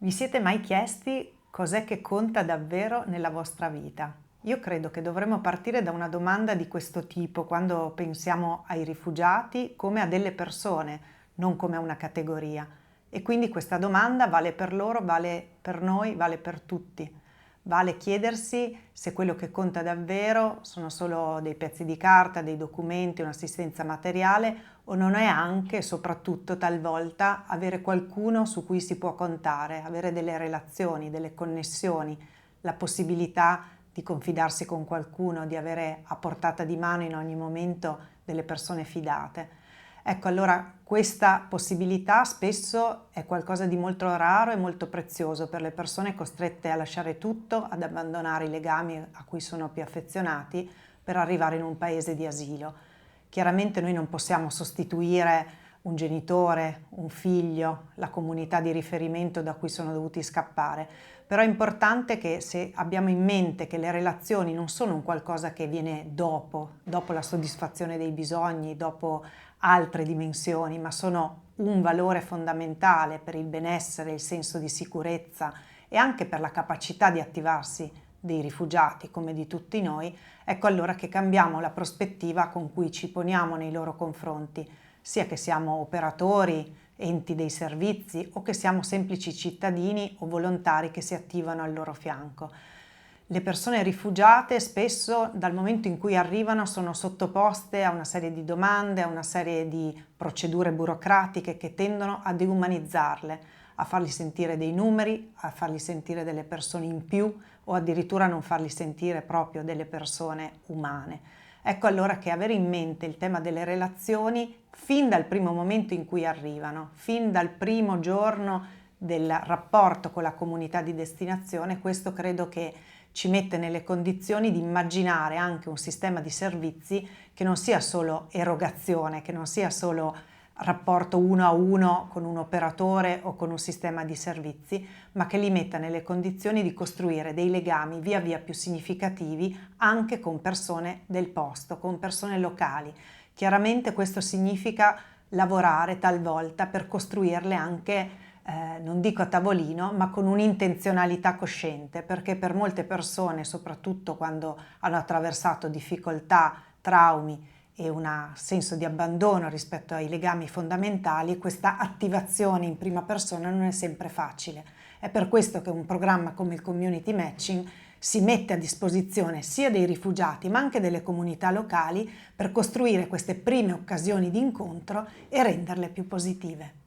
Vi siete mai chiesti cos'è che conta davvero nella vostra vita? Io credo che dovremmo partire da una domanda di questo tipo quando pensiamo ai rifugiati come a delle persone, non come a una categoria. E quindi questa domanda vale per loro, vale per noi, vale per tutti. Vale chiedersi se quello che conta davvero sono solo dei pezzi di carta, dei documenti, un'assistenza materiale o non è anche e soprattutto talvolta avere qualcuno su cui si può contare, avere delle relazioni, delle connessioni, la possibilità di confidarsi con qualcuno, di avere a portata di mano in ogni momento delle persone fidate. Ecco, allora questa possibilità spesso è qualcosa di molto raro e molto prezioso per le persone costrette a lasciare tutto, ad abbandonare i legami a cui sono più affezionati per arrivare in un paese di asilo. Chiaramente noi non possiamo sostituire un genitore, un figlio, la comunità di riferimento da cui sono dovuti scappare, però è importante che se abbiamo in mente che le relazioni non sono un qualcosa che viene dopo la soddisfazione dei bisogni, dopo altre dimensioni, ma sono un valore fondamentale per il benessere, il senso di sicurezza e anche per la capacità di attivarsi dei rifugiati come di tutti noi, ecco allora che cambiamo la prospettiva con cui ci poniamo nei loro confronti, sia che siamo operatori, enti dei servizi o che siamo semplici cittadini o volontari che si attivano al loro fianco. Le persone rifugiate spesso dal momento in cui arrivano sono sottoposte a una serie di domande, a una serie di procedure burocratiche che tendono a deumanizzarle, a farli sentire dei numeri, a farli sentire delle persone in più o addirittura non farli sentire proprio delle persone umane. Ecco allora che avere in mente il tema delle relazioni fin dal primo momento in cui arrivano, fin dal primo giorno del rapporto con la comunità di destinazione, questo credo che ci mette nelle condizioni di immaginare anche un sistema di servizi che non sia solo erogazione, che non sia solo rapporto uno a uno con un operatore o con un sistema di servizi, ma che li metta nelle condizioni di costruire dei legami via via più significativi anche con persone del posto, con persone locali. Chiaramente questo significa lavorare talvolta per costruirle anche non dico a tavolino, ma con un'intenzionalità cosciente, perché per molte persone, soprattutto quando hanno attraversato difficoltà, traumi e un senso di abbandono rispetto ai legami fondamentali, questa attivazione in prima persona non è sempre facile. È per questo che un programma come il Community Matching si mette a disposizione sia dei rifugiati ma anche delle comunità locali per costruire queste prime occasioni di incontro e renderle più positive.